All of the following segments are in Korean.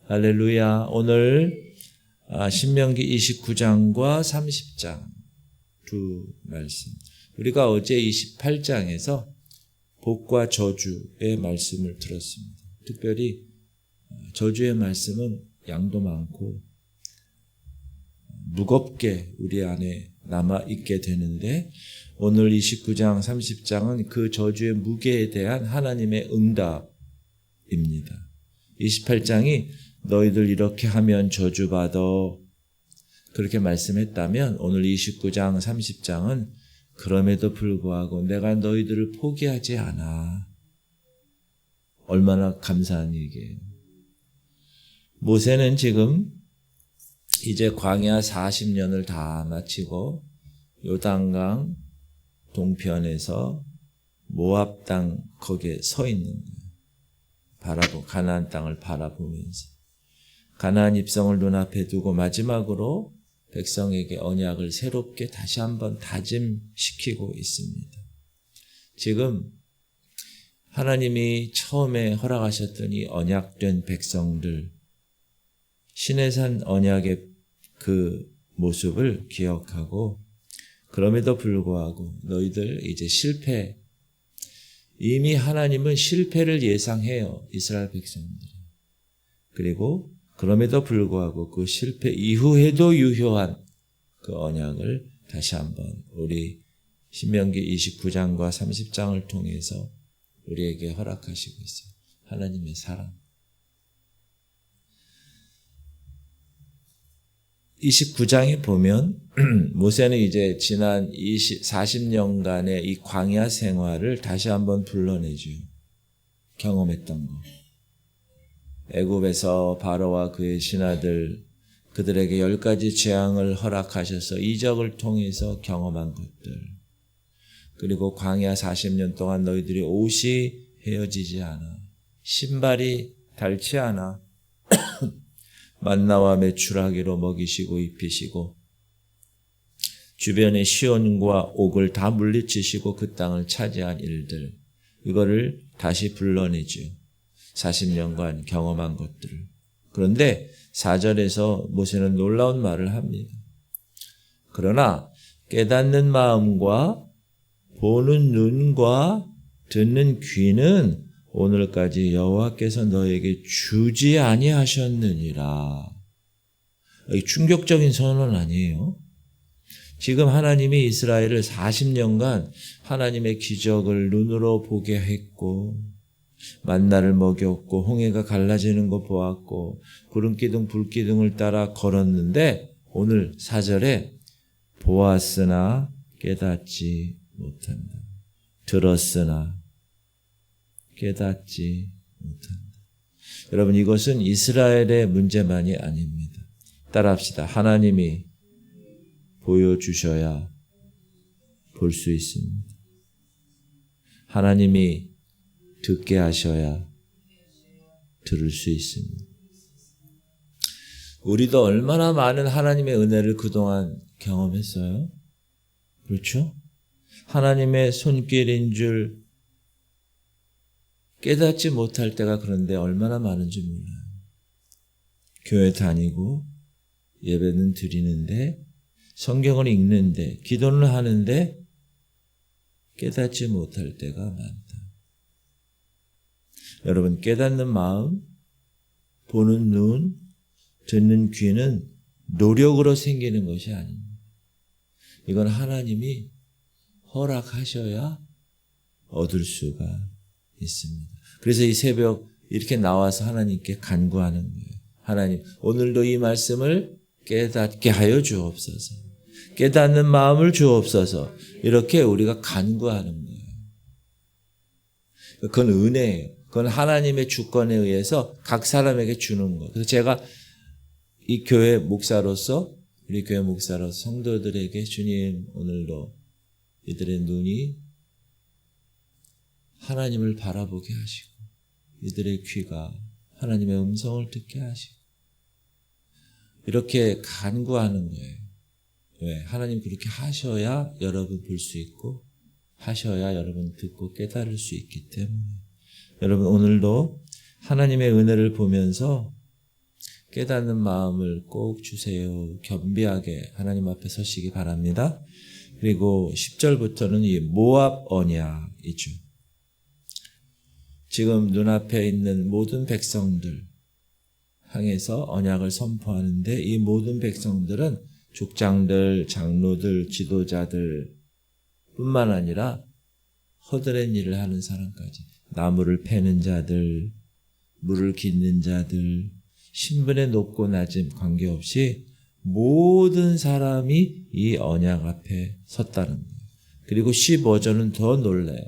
할렐루야. 오늘 신명기 29장과 30장 두 말씀. 우리가 어제 28장에서 복과 저주의 말씀을 들었습니다. 특별히 저주의 말씀은 양도 많고 무겁게 우리 안에 남아있게 되는데, 오늘 29장 30장은 그 저주의 무게에 대한 하나님의 응답입니다. 28장이 너희들 이렇게 하면 저주받아 그렇게 말씀했다면, 오늘 29장 30장은 그럼에도 불구하고 내가 너희들을 포기하지 않아. 얼마나 감사한 얘기예요. 모세는 지금 이제 광야 40년을 다 마치고 요단강 동편에서 모압 땅 거기에 서 있는 거예요. 가나안 땅을 바라보면서 가나안 입성을 눈앞에 두고 마지막으로 백성에게 언약을 새롭게 다시 한번 다짐시키고 있습니다. 지금 하나님이 처음에 허락하셨던 이 언약된 백성들, 시내산 언약의 그 모습을 기억하고, 그럼에도 불구하고 너희들 이제 이미 하나님은 실패를 예상해요, 이스라엘 백성들. 그리고 그럼에도 불구하고 그 실패 이후에도 유효한 그 언약을 다시 한번 우리 신명기 29장과 30장을 통해서 우리에게 허락하시고 있어요. 하나님의 사랑. 29장에 보면 모세는 이제 지난 40년간의 이 광야 생활을 다시 한번 불러내죠. 경험했던 거. 애굽에서 바로와 그의 신하들, 그들에게 10가지 재앙을 허락하셔서 이적을 통해서 경험한 것들, 그리고 광야 40년 동안 너희들이 옷이 헤어지지 않아, 신발이 닳지 않아, 만나와 메추라기로 먹이시고 입히시고 주변의 시온과 옥을 다 물리치시고 그 땅을 차지한 일들, 이거를 다시 불러내죠. 40년간 경험한 것들을. 그런데 4절에서 모세는 놀라운 말을 합니다. 그러나 깨닫는 마음과 보는 눈과 듣는 귀는 오늘까지 여호와께서 너에게 주지 아니하셨느니라. 충격적인 선언은 아니에요. 지금 하나님이 이스라엘을 40년간 하나님의 기적을 눈으로 보게 했고, 만나를 먹였고, 홍해가 갈라지는 거 보았고, 구름기둥 불기둥을 따라 걸었는데, 오늘 4절에 보았으나 깨닫지 못한다. 들었으나 깨닫지 못한다. 여러분, 이것은 이스라엘의 문제만이 아닙니다. 따라합시다. 하나님이 보여주셔야 볼 수 있습니다. 하나님이 듣게 하셔야 들을 수 있습니다. 우리도 얼마나 많은 하나님의 은혜를 그동안 경험했어요? 그렇죠? 하나님의 손길인 줄 깨닫지 못할 때가 그런데 얼마나 많은지 몰라요. 교회 다니고 예배는 드리는데, 성경을 읽는데, 기도는 하는데 깨닫지 못할 때가 많다. 여러분, 깨닫는 마음, 보는 눈, 듣는 귀는 노력으로 생기는 것이 아닙니다. 이건 하나님이 허락하셔야 얻을 수가 있습니다. 그래서 이 새벽 이렇게 나와서 하나님께 간구하는 거예요. 하나님, 오늘도 이 말씀을 깨닫게 하여 주옵소서. 깨닫는 마음을 주옵소서. 이렇게 우리가 간구하는 거예요. 그건 은혜예요. 그건 하나님의 주권에 의해서 각 사람에게 주는 거예요. 그래서 제가 이 교회 목사로서, 우리 교회 목사로서 성도들에게, 주님, 오늘도 이들의 눈이 하나님을 바라보게 하시고, 이들의 귀가 하나님의 음성을 듣게 하시고, 이렇게 간구하는 거예요. 왜? 하나님 그렇게 하셔야 여러분 볼 수 있고, 하셔야 여러분 듣고 깨달을 수 있기 때문에. 여러분, 오늘도 하나님의 은혜를 보면서 깨닫는 마음을 꼭 주세요. 겸비하게 하나님 앞에 서시기 바랍니다. 그리고 10절부터는 이 모압 언약이죠. 지금 눈앞에 있는 모든 백성들 향해서 언약을 선포하는데, 이 모든 백성들은 족장들, 장로들, 지도자들 뿐만 아니라 허드렛 일을 하는 사람까지, 나무를 패는 자들, 물을 깃는 자들, 신분의 높고 낮음 관계없이 모든 사람이 이 언약 앞에 섰다는 거예요. 그리고 15절은 더 놀라요.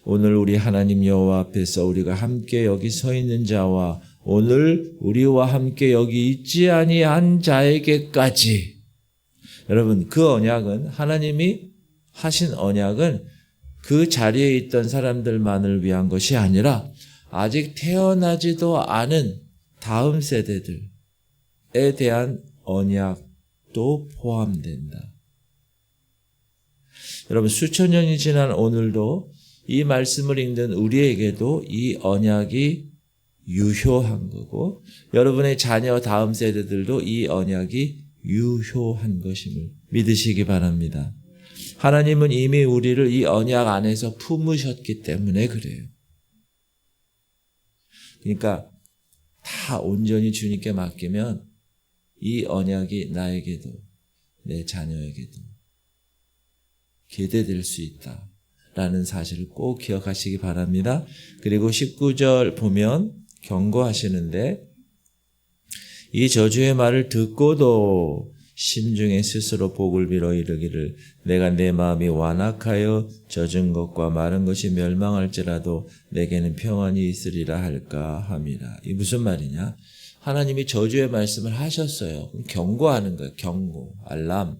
오늘 우리 하나님 여호와 앞에서 우리가 함께 여기 서 있는 자와 오늘 우리와 함께 여기 있지 아니한 자에게까지. 여러분, 그 언약은, 하나님이 하신 언약은 그 자리에 있던 사람들만을 위한 것이 아니라 아직 태어나지도 않은 다음 세대들에 대한 언약도 포함된다. 여러분, 수천 년이 지난 오늘도 이 말씀을 읽는 우리에게도 이 언약이 유효한 거고, 여러분의 자녀 다음 세대들도 이 언약이 유효한 것임을 믿으시기 바랍니다. 하나님은 이미 우리를 이 언약 안에서 품으셨기 때문에 그래요. 그러니까 다 온전히 주님께 맡기면 이 언약이 나에게도 내 자녀에게도 계대될 수 있다라는 사실을 꼭 기억하시기 바랍니다. 그리고 19절 보면 경고하시는데, 이 저주의 말을 듣고도 심중에 스스로 복을 빌어 이르기를 내가 내 마음이 완악하여 젖은 것과 마른 것이 멸망할지라도 내게는 평안이 있으리라 할까 함이라. 이 무슨 말이냐? 하나님이 저주의 말씀을 하셨어요. 경고하는 거예요. 경고, 알람.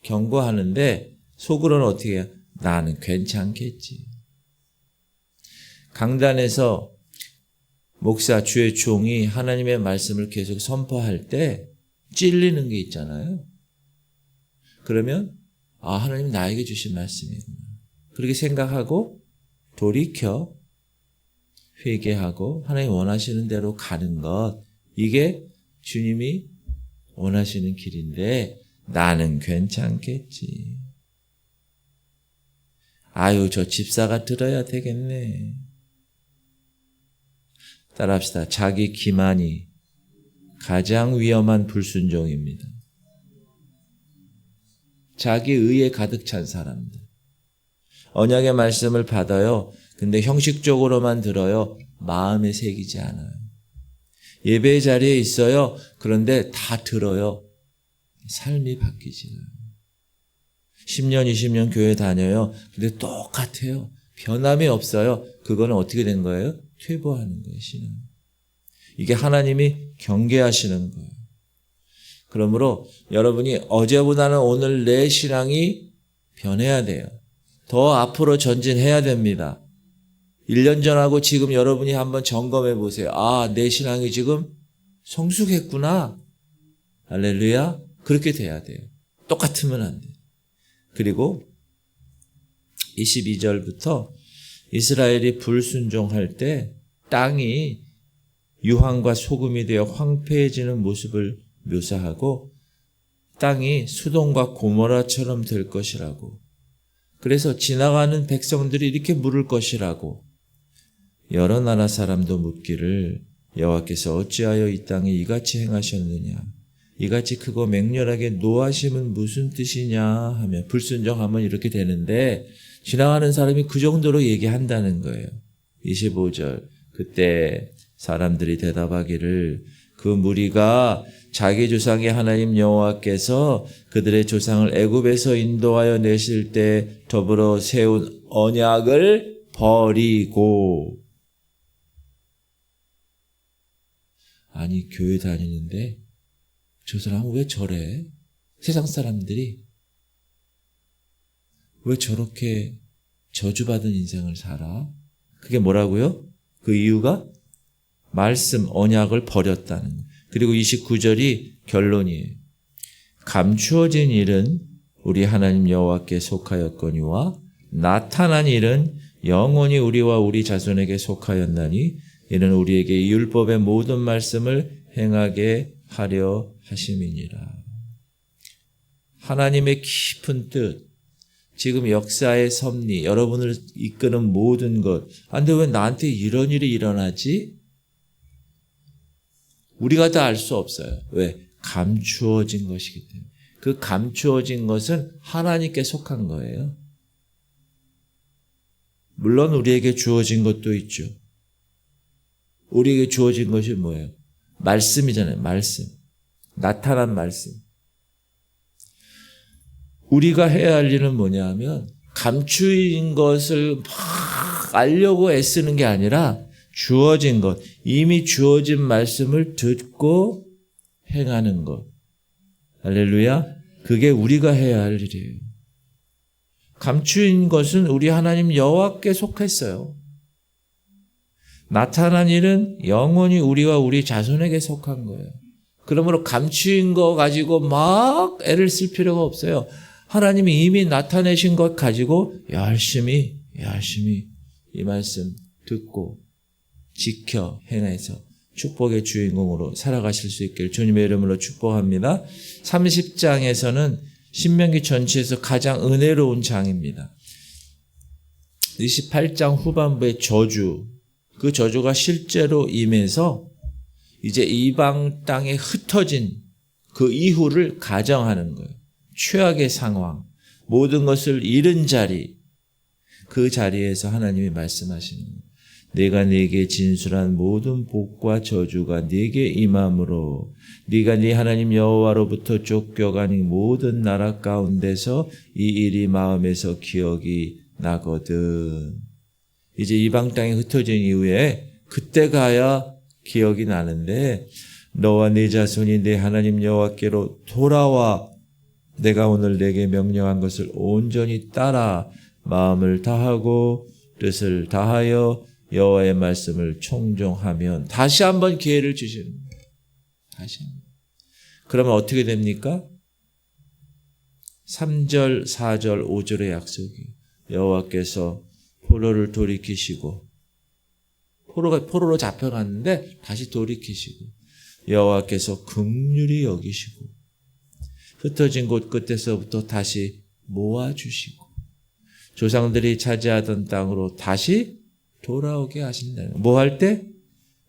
경고하는데 속으로는 어떻게 해요? 나는 괜찮겠지. 강단에서 목사, 주의 종이 하나님의 말씀을 계속 선포할 때 찔리는 게 있잖아요. 그러면 하나님이 나에게 주신 말씀이구나. 그렇게 생각하고 돌이켜 회개하고 하나님 원하시는 대로 가는 것, 이게 주님이 원하시는 길인데 나는 괜찮겠지. 아유, 저 집사가 들어야 되겠네. 따라합시다. 자기 기만이 가장 위험한 불순종입니다. 자기 의에 가득 찬 사람들. 언약의 말씀을 받아요. 근데 형식적으로만 들어요. 마음에 새기지 않아요. 예배의 자리에 있어요. 그런데 다 들어요. 삶이 바뀌지 않아요. 10년, 20년 교회 다녀요. 근데 똑같아요. 변함이 없어요. 그거는 어떻게 된 거예요? 퇴보하는 거예요, 신앙. 이게 하나님이 경계하시는 거예요. 그러므로 여러분이 어제보다는 오늘 내 신앙이 변해야 돼요. 더 앞으로 전진해야 됩니다. 1년 전하고 지금 여러분이 한번 점검해 보세요. 내 신앙이 지금 성숙했구나. 할렐루야. 그렇게 돼야 돼요. 똑같으면 안 돼요. 그리고 22절부터 이스라엘이 불순종할 때 땅이 유황과 소금이 되어 황폐해지는 모습을 묘사하고 땅이 수돔과 고모라처럼 될 것이라고, 그래서 지나가는 백성들이 이렇게 물을 것이라고, 여러 나라 사람도 묻기를 여호와께서 어찌하여 이 땅에 이같이 행하셨느냐, 이같이 크고 맹렬하게 노하심은 무슨 뜻이냐 하며, 불순종하면 이렇게 되는데 지나가는 사람이 그 정도로 얘기한다는 거예요. 25절, 그때 사람들이 대답하기를 그 무리가 자기 조상의 하나님 여호와께서 그들의 조상을 애굽에서 인도하여 내실 때 더불어 세운 언약을 버리고. 아니, 교회 다니는데 저 사람은 왜 저래? 세상 사람들이 왜 저렇게 저주받은 인생을 살아? 그게 뭐라고요? 그 이유가 말씀, 언약을 버렸다는 거예요. 그리고 29절이 결론이에요. 감추어진 일은 우리 하나님 여호와께 속하였거니와 나타난 일은 영원히 우리와 우리 자손에게 속하였나니 이는 우리에게 이 율법의 모든 말씀을 행하게 하려 하심이니라. 하나님의 깊은 뜻, 지금 역사의 섭리, 여러분을 이끄는 모든 것. 근데 왜 나한테 이런 일이 일어나지? 우리가 다 알 수 없어요. 왜? 감추어진 것이기 때문에. 그 감추어진 것은 하나님께 속한 거예요. 물론 우리에게 주어진 것도 있죠. 우리에게 주어진 것이 뭐예요? 말씀이잖아요. 말씀. 나타난 말씀. 우리가 해야 할 일은 뭐냐 하면 감추인 것을 막 알려고 애쓰는 게 아니라 주어진 것, 이미 주어진 말씀을 듣고 행하는 것. 할렐루야. 그게 우리가 해야 할 일이에요. 감추인 것은 우리 하나님 여호와께 속했어요. 나타난 일은 영원히 우리와 우리 자손에게 속한 거예요. 그러므로 감추인 거 가지고 막 애를 쓸 필요가 없어요. 하나님이 이미 나타내신 것 가지고 열심히 이 말씀 듣고 지켜 행해서 축복의 주인공으로 살아가실 수 있길 주님의 이름으로 축복합니다. 30장에서는 신명기 전체에서 가장 은혜로운 장입니다. 28장 후반부의 저주, 그 저주가 실제로 임해서 이제 이방 땅에 흩어진 그 이후를 가정하는 거예요. 최악의 상황, 모든 것을 잃은 자리, 그 자리에서 하나님이 말씀하시는 거예요. 내가 네게 진술한 모든 복과 저주가 네게 임함으로 네가 네 하나님 여호와로부터 쫓겨가는 모든 나라 가운데서 이 일이 마음에서 기억이 나거든. 이제 이방 땅에 흩어진 이후에 그때 가야 기억이 나는데 너와 네 자손이 네 하나님 여호와께로 돌아와 내가 오늘 내게 명령한 것을 온전히 따라 마음을 다하고 뜻을 다하여 여호와의 말씀을 청종하면 다시 한번 기회를 주시는 거예요. 다시 한번. 그러면 어떻게 됩니까? 3절, 4절, 5절의 약속이 여호와께서 포로를 돌이키시고 포로로 잡혀갔는데 다시 돌이키시고 여호와께서 긍휼히 여기시고 흩어진 곳 끝에서부터 다시 모아주시고 조상들이 차지하던 땅으로 다시 돌아오게 하신다는 거예요. 뭐 할 때?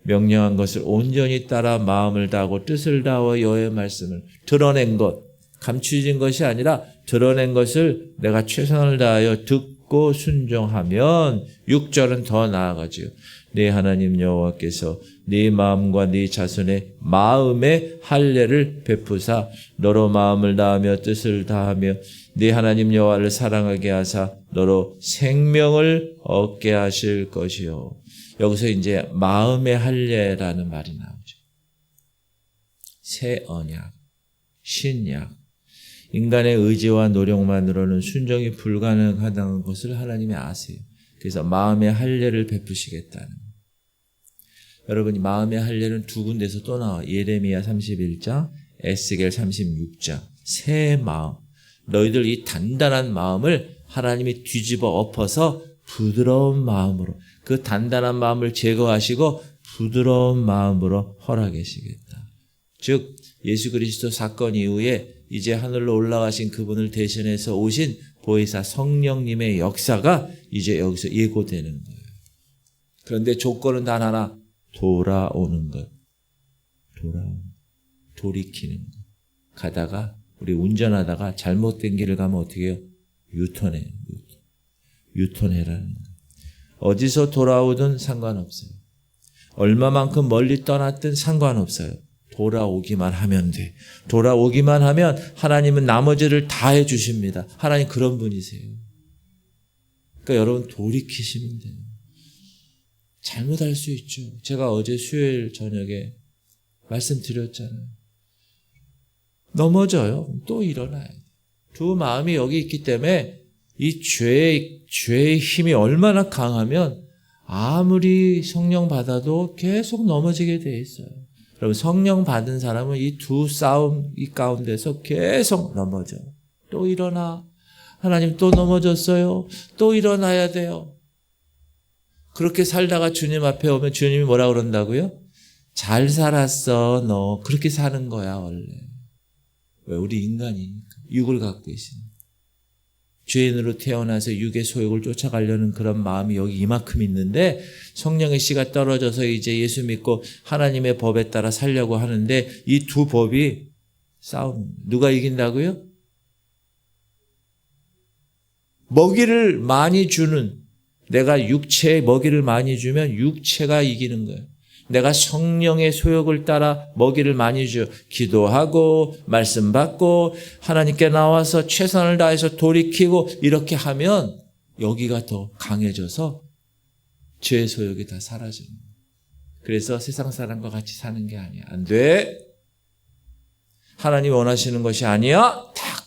명령한 것을 온전히 따라 마음을 다하고 뜻을 다하여 여호와의 말씀을 드러낸 것, 감추진 것이 아니라 드러낸 것을 내가 최선을 다하여 듣고 순종하면 6절은 더 나아가지요. 네 하나님 여호와께서 네 마음과 네 자손의 마음에 할례를 베푸사 너로 마음을 다하며 뜻을 다하며 네 하나님 여호와를 사랑하게 하사 너로 생명을 얻게 하실 것이요. 여기서 이제 마음의 할례라는 말이 나오죠. 새 언약, 신약. 인간의 의지와 노력만으로는 순종이 불가능하다는 것을 하나님이 아세요. 그래서 마음의 할례를 베푸시겠다는 거예요. 여러분이 마음의 할례는 두 군데서 또 나와요. 예레미야 31장, 에스겔 36장. 새 마음. 너희들 이 단단한 마음을 하나님이 뒤집어 엎어서 부드러운 마음으로 그 단단한 마음을 제거하시고 부드러운 마음으로 허락하시겠다. 즉 예수 그리스도 사건 이후에 이제 하늘로 올라가신 그분을 대신해서 오신 보혜사 성령님의 역사가 이제 여기서 예고되는 거예요. 그런데 조건은 단 하나, 돌아오는 것. 돌이키는 것. 가다가 우리 운전하다가 잘못된 길을 가면 어떻게 해요? 유턴해라는 거예요. 어디서 돌아오든 상관없어요. 얼마만큼 멀리 떠났든 상관없어요. 돌아오기만 하면 돼. 돌아오기만 하면 하나님은 나머지를 다 해주십니다. 하나님 그런 분이세요. 그러니까 여러분 돌이키시면 돼요. 잘못할 수 있죠. 제가 어제 수요일 저녁에 말씀드렸잖아요. 넘어져요. 또 일어나요. 두 마음이 여기 있기 때문에 이 죄의 힘이 얼마나 강하면 아무리 성령 받아도 계속 넘어지게 돼 있어요. 여러분 성령 받은 사람은 이 두 싸움 이 가운데서 계속 넘어져. 또 일어나. 하나님 또 넘어졌어요. 또 일어나야 돼요. 그렇게 살다가 주님 앞에 오면 주님이 뭐라 그런다고요? 잘 살았어. 너 그렇게 사는 거야 원래. 왜? 우리 인간이니까. 육을 갖고 있으니까. 죄인으로 태어나서 육의 소욕을 쫓아가려는 그런 마음이 여기 이만큼 있는데 성령의 씨가 떨어져서 이제 예수 믿고 하나님의 법에 따라 살려고 하는데 이 두 법이 싸우는. 누가 이긴다고요? 먹이를 많이 주는, 내가 육체에 먹이를 많이 주면 육체가 이기는 거예요. 내가 성령의 소욕을 따라 먹이를 많이 줘. 기도하고 말씀 받고 하나님께 나와서 최선을 다해서 돌이키고 이렇게 하면 여기가 더 강해져서 죄의 소욕이 다 사라져요. 그래서 세상 사람과 같이 사는 게 아니야. 안 돼. 하나님 원하시는 것이 아니야. 탁.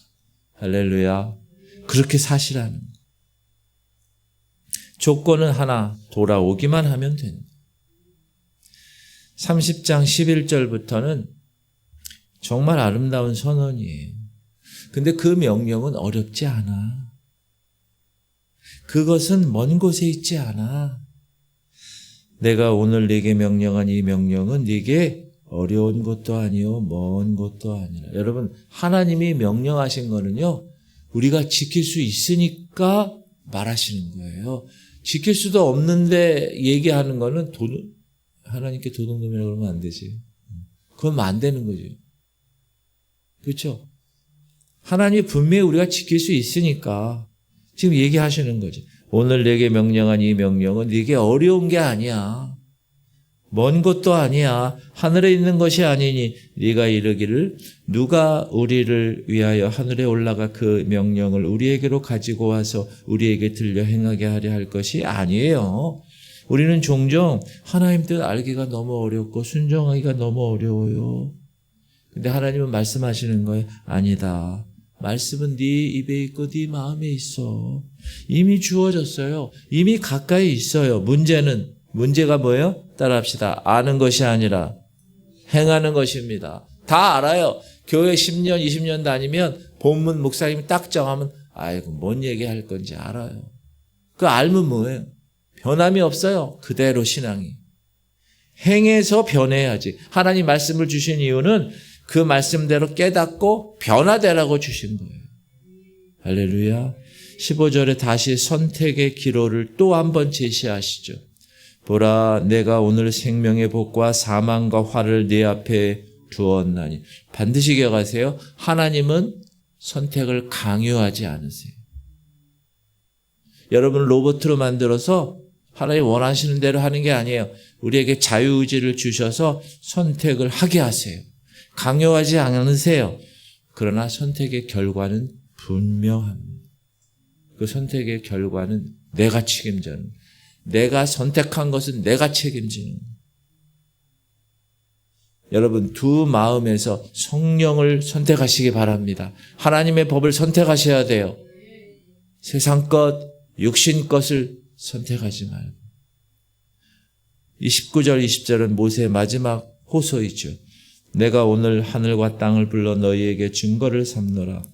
할렐루야. 그렇게 사시라는. 조건은 하나, 돌아오기만 하면 된다. 30장 11절부터는 정말 아름다운 선언이에요. 근데 그 명령은 어렵지 않아. 그것은 먼 곳에 있지 않아. 내가 오늘 네게 명령한 이 명령은 네게 어려운 것도 아니요 먼 것도 아니라. 여러분, 하나님이 명령하신 거는요, 우리가 지킬 수 있으니까 말하시는 거예요. 지킬 수도 없는데 얘기하는 거는 하나님께 도둑놈이라고 그러면 안 되지. 그건 안 되는 거죠. 그렇죠? 하나님이 분명히 우리가 지킬 수 있으니까 지금 얘기하시는 거죠. 오늘 내게 명령한 이 명령은 네게 어려운 게 아니야. 먼 것도 아니야. 하늘에 있는 것이 아니니 네가 이르기를 누가 우리를 위하여 하늘에 올라가 그 명령을 우리에게로 가지고 와서 우리에게 들려 행하게 하려 할 것이 아니에요. 우리는 종종 하나님 뜻 알기가 너무 어렵고 순종하기가 너무 어려워요. 근데 하나님은 말씀하시는 거예요. 아니다. 말씀은 네 입에 있고 네 마음에 있어. 이미 주어졌어요. 이미 가까이 있어요. 문제가 뭐예요? 따라합시다. 아는 것이 아니라 행하는 것입니다. 다 알아요. 교회 10년, 20년 다니면 본문 목사님이 딱 정하면 아이고 뭔 얘기할 건지 알아요. 그 알면 뭐예요? 변함이 없어요. 그대로 신앙이. 행해서 변해야지. 하나님 말씀을 주신 이유는 그 말씀대로 깨닫고 변화되라고 주신 거예요. 할렐루야. 15절에 다시 선택의 기로를 또 한 번 제시하시죠. 보라, 내가 오늘 생명의 복과 사망과 화를 네 앞에 두었나니. 반드시 기억하세요. 하나님은 선택을 강요하지 않으세요. 여러분을 로봇으로 만들어서 하나님 원하시는 대로 하는 게 아니에요. 우리에게 자유의지를 주셔서 선택을 하게 하세요. 강요하지 않으세요. 그러나 선택의 결과는 분명합니다. 그 선택의 결과는 내가 책임져는, 내가 선택한 것은 내가 책임지는. 여러분, 두 마음에서 성령을 선택하시기 바랍니다. 하나님의 법을 선택하셔야 돼요. 세상 것, 육신 것을 선택하지 말고. 19절, 20절은 모세의 마지막 호소이죠. 내가 오늘 하늘과 땅을 불러 너희에게 증거를 삼노라.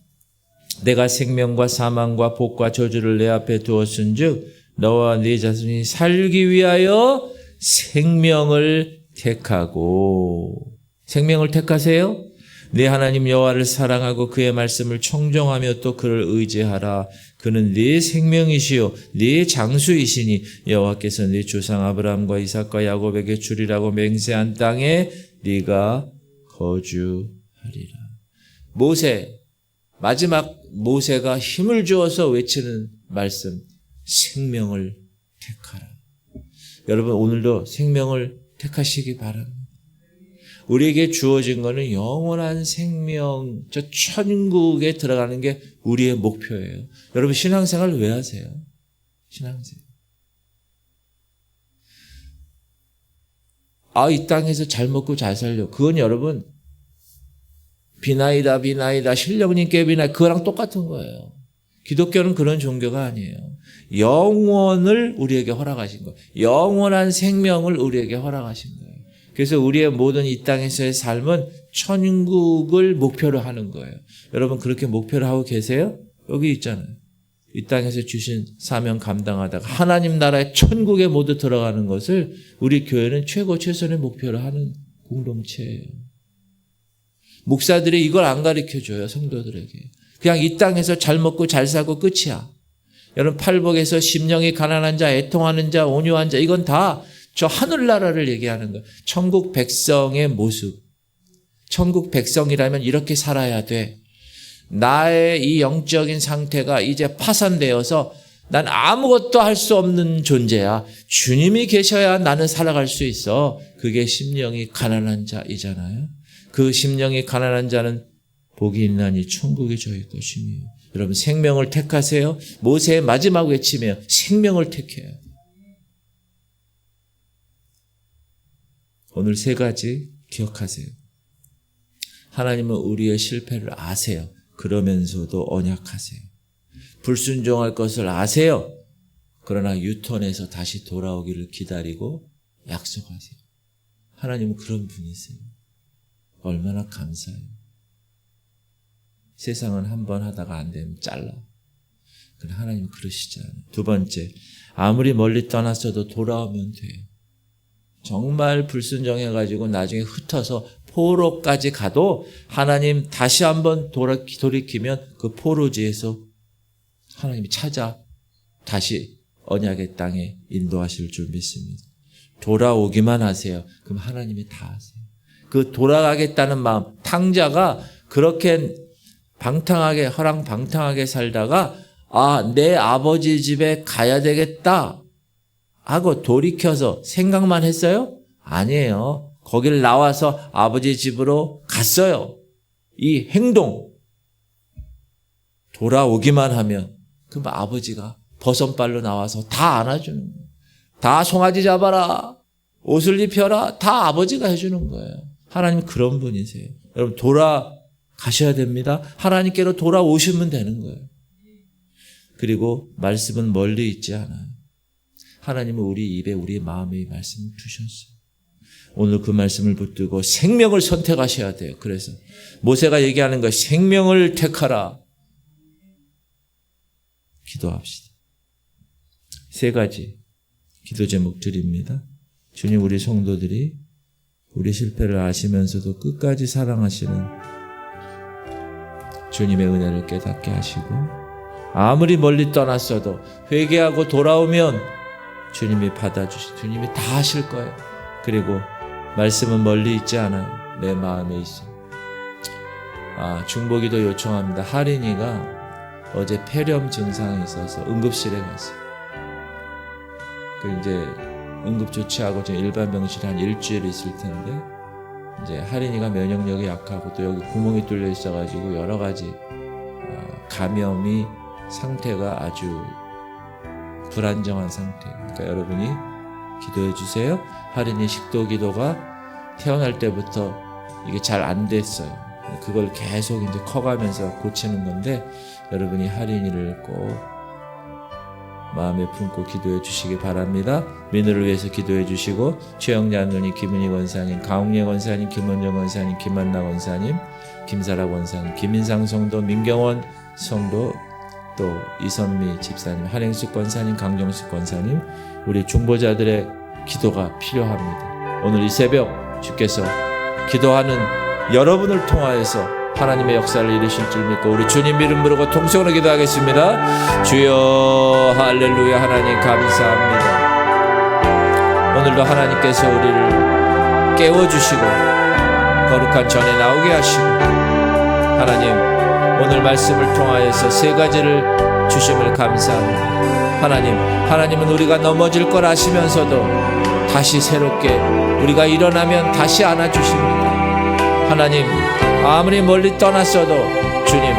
내가 생명과 사망과 복과 저주를 내 앞에 두었은즉 너와 네 자손이 살기 위하여 생명을 택하고. 생명을 택하세요? 네 하나님 여호와를 사랑하고 그의 말씀을 청종하며 또 그를 의지하라. 그는 네 생명이시요 네 장수이시니 여호와께서 네 조상 아브라함과 이삭과 야곱에게 주리라고 맹세한 땅에 네가 거주하리라. 마지막 모세가 힘을 주어서 외치는 말씀, 생명을 택하라. 여러분, 오늘도 생명을 택하시기 바랍니다. 우리에게 주어진 것은 영원한 생명, 저 천국에 들어가는 게 우리의 목표예요. 여러분, 신앙생활 왜 하세요? 신앙생활. 이 땅에서 잘 먹고 잘 살려. 그건 여러분, 비나이다, 신령님 깨비나, 그거랑 똑같은 거예요. 기독교는 그런 종교가 아니에요. 영원을 우리에게 허락하신 거예요. 영원한 생명을 우리에게 허락하신 거예요. 그래서 우리의 모든 이 땅에서의 삶은 천국을 목표로 하는 거예요. 여러분, 그렇게 목표로 하고 계세요? 여기 있잖아요. 이 땅에서 주신 사명 감당하다가 하나님 나라의 천국에 모두 들어가는 것을 우리 교회는 최고 최선의 목표로 하는 공동체예요. 목사들이 이걸 안 가르쳐줘요, 성도들에게. 그냥 이 땅에서 잘 먹고 잘 사고 끝이야. 여러분, 팔복에서 심령이 가난한 자, 애통하는 자, 온유한 자, 이건 다 저 하늘나라를 얘기하는 거예요. 천국 백성의 모습. 천국 백성이라면 이렇게 살아야 돼. 나의 이 영적인 상태가 이제 파산되어서 난 아무것도 할 수 없는 존재야. 주님이 계셔야 나는 살아갈 수 있어. 그게 심령이 가난한 자이잖아요. 그 심령이 가난한 자는 복이 있나니 천국에 저희 것이며. 여러분, 생명을 택하세요. 모세의 마지막 외침이에요. 생명을 택해요. 오늘 세 가지 기억하세요. 하나님은 우리의 실패를 아세요. 그러면서도 언약하세요. 불순종할 것을 아세요. 그러나 유턴해서 다시 돌아오기를 기다리고 약속하세요. 하나님은 그런 분이세요. 얼마나 감사해요. 세상은 한 번 하다가 안 되면 잘라. 그러나 하나님은 그러시지 않아요. 두 번째, 아무리 멀리 떠났어도 돌아오면 돼요. 정말 불순종해가지고 나중에 흩어서 포로까지 가도 하나님 다시 한번 돌이키면 그 포로지에서 하나님이 찾아 다시 언약의 땅에 인도하실 줄 믿습니다. 돌아오기만 하세요. 그럼 하나님이 다 하세요. 그 돌아가겠다는 마음, 탕자가 그렇게 방탕하게, 허랑방탕하게 살다가 내 아버지 집에 가야 되겠다 하고 돌이켜서 생각만 했어요? 아니에요. 거길 나와서 아버지 집으로 갔어요. 이 행동, 돌아오기만 하면 그럼 아버지가 버선발로 나와서 다 안아주는 거예요. 다 송아지 잡아라, 옷을 입혀라, 다 아버지가 해주는 거예요. 하나님 그런 분이세요. 여러분, 돌아가셔야 됩니다. 하나님께로 돌아오시면 되는 거예요. 그리고 말씀은 멀리 있지 않아요. 하나님은 우리 입에 우리 마음에 말씀을 두셨어요. 오늘 그 말씀을 붙들고 생명을 선택하셔야 돼요. 그래서 모세가 얘기하는 거 생명을 택하라. 기도합시다. 세 가지 기도 제목 드립니다. 주님, 우리 성도들이 우리 실패를 아시면서도 끝까지 사랑하시는 주님의 은혜를 깨닫게 하시고, 아무리 멀리 떠났어도 회개하고 돌아오면 주님이 받아주시, 주님이 다 하실 거예요. 그리고 말씀은 멀리 있지 않아요. 내 마음에 있어요. 중보기도 요청합니다. 하린이가 어제 폐렴 증상이 있어서 응급실에 갔어요. 이제 응급조치하고 지금 일반 병실에 한 일주일 있을 텐데, 이제 하린이가 면역력이 약하고 또 여기 구멍이 뚫려 있어가지고 여러 가지 감염이 상태가 아주 불안정한 상태예요. 그러니까 여러분이 기도해 주세요. 하린이 식도 기도가 태어날 때부터 이게 잘 안 됐어요. 그걸 계속 이제 커가면서 고치는 건데, 여러분이 하린이를 꼭 마음에 품고 기도해 주시기 바랍니다. 민우를 위해서 기도해 주시고, 최영자 누님, 김은희 권사님, 강웅예 권사님, 김원정 권사님, 김한나 권사님, 김사라 권사님, 김인상 성도, 민경원 성도, 또 이선미 집사님, 한행숙 권사님, 강정숙 권사님, 우리 중보자들의 기도가 필요합니다. 오늘 이 새벽 주께서 기도하는 여러분을 통하여서 하나님의 역사를 이루실 줄 믿고 우리 주님 이름 부르고 통성으로 기도하겠습니다. 주여, 할렐루야. 하나님 감사합니다. 오늘도 하나님께서 우리를 깨워주시고 거룩한 전에 나오게 하시고, 하나님 오늘 말씀을 통하여서 세 가지를 주심을 감사합니다. 하나님은 우리가 넘어질 걸 아시면서도 다시 새롭게 우리가 일어나면 다시 안아주십니다. 하나님, 아무리 멀리 떠났어도 주님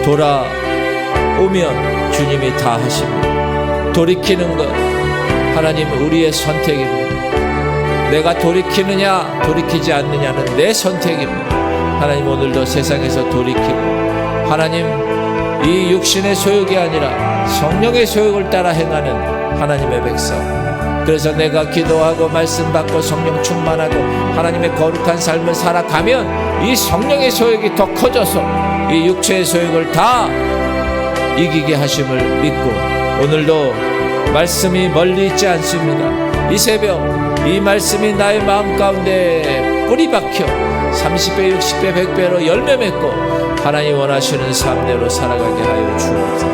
돌아오면 주님이 다 하십니다. 돌이키는 것 하나님 우리의 선택입니다. 내가 돌이키느냐 돌이키지 않느냐는 내 선택입니다. 하나님 오늘도 세상에서 돌이키고, 하나님 이 육신의 소욕이 아니라 성령의 소욕을 따라 행하는 하나님의 백성, 그래서 내가 기도하고 말씀 받고 성령 충만하고 하나님의 거룩한 삶을 살아가면 이 성령의 소욕이 더 커져서 이 육체의 소욕을 다 이기게 하심을 믿고, 오늘도 말씀이 멀리 있지 않습니다. 이 새벽 이 말씀이 나의 마음 가운데 뿌리 박혀 30배, 60배, 100배로 열매 맺고 하나님 원하시는 삶대로 살아가게 하여 주옵소서.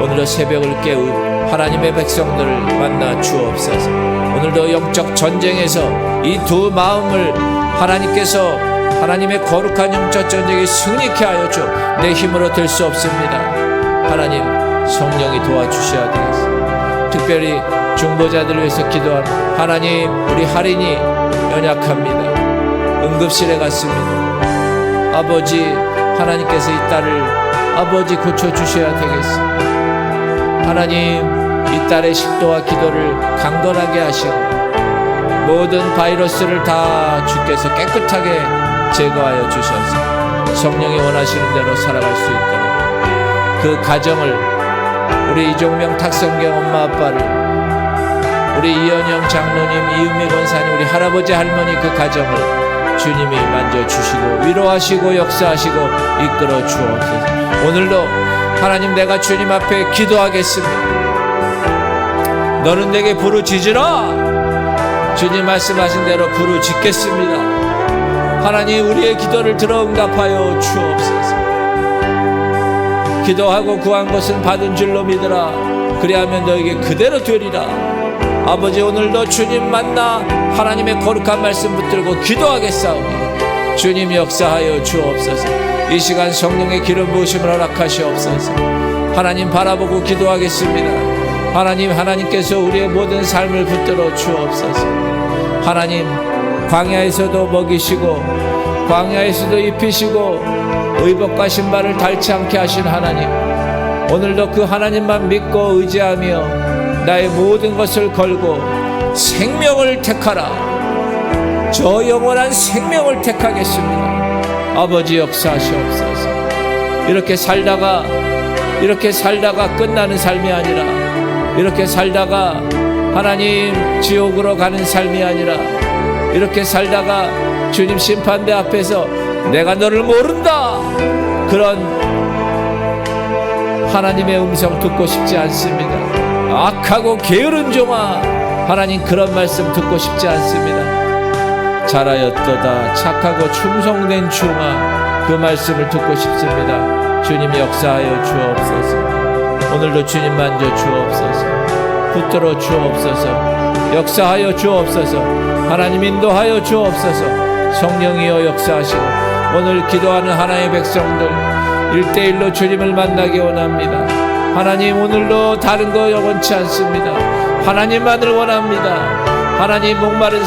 오늘도 새벽을 깨운 하나님의 백성들을 만나 주옵소서. 오늘도 영적 전쟁에서 이 두 마음을 하나님께서 하나님의 거룩한 영적 전쟁에 승리케 하여 주. 내 힘으로 될 수 없습니다. 하나님 성령이 도와주셔야 되겠습니다. 특별히 중보자들을 위해서 기도하는 하나님, 우리 할인이 연약합니다. 응급실에 갔습니다. 아버지, 하나님께서 이 딸을 아버지 고쳐주셔야 되겠습니다. 하나님, 이 딸의 식도와 기도를 강건하게 하시고 모든 바이러스를 다 주께서 깨끗하게 제거하여 주셔서 성령이 원하시는 대로 살아갈 수 있도록 그 가정을, 우리 이종명 탁성경 엄마 아빠를, 우리 이현영 장로님, 이은미 권사님, 우리 할아버지 할머니 그 가정을 주님이 만져주시고 위로하시고 역사하시고 이끌어 주옵소서. 오늘도 하나님, 내가 주님 앞에 기도하겠습니다. 너는 내게 부르짖으라. 주님 말씀하신 대로 부르짖겠습니다. 하나님, 우리의 기도를 들어 응답하여 주옵소서. 기도하고 구한 것은 받은 줄로 믿으라. 그리하면 너에게 그대로 되리라. 아버지, 오늘도 주님 만나 하나님의 거룩한 말씀 붙들고 기도하겠사오니 주님 역사하여 주옵소서. 이 시간 성령의 기름 부으심을 허락하시옵소서. 하나님 바라보고 기도하겠습니다. 하나님, 하나님께서 우리의 모든 삶을 붙들어 주옵소서. 하나님, 광야에서도 먹이시고 광야에서도 입히시고 의복과 신발을 닳지 않게 하신 하나님, 오늘도 그 하나님만 믿고 의지하며 나의 모든 것을 걸고 생명을 택하라. 저 영원한 생명을 택하겠습니다. 아버지 역사하시옵소서. 이렇게 살다가 끝나는 삶이 아니라, 이렇게 살다가 하나님 지옥으로 가는 삶이 아니라, 이렇게 살다가 주님 심판대 앞에서 내가 너를 모른다, 그런 하나님의 음성 듣고 싶지 않습니다. 악하고 게으른 종아, 하나님 그런 말씀 듣고 싶지 않습니다. 잘하였도다 착하고 충성된 종아, 그 말씀을 듣고 싶습니다. 주님 역사하여 주옵소서. 오늘도 주님 만져 주옵소서. 붙들어 주옵소서. 역사하여 주옵소서. 하나님 인도하여 주옵소서. 성령이여 역사하시고 오늘 기도하는 하나님의 백성들 1대1로 주님을 만나기 원합니다. 하나님, 오늘도 다른 거 원치 않습니다. 하나님만을 원합니다. 하나님, 목마른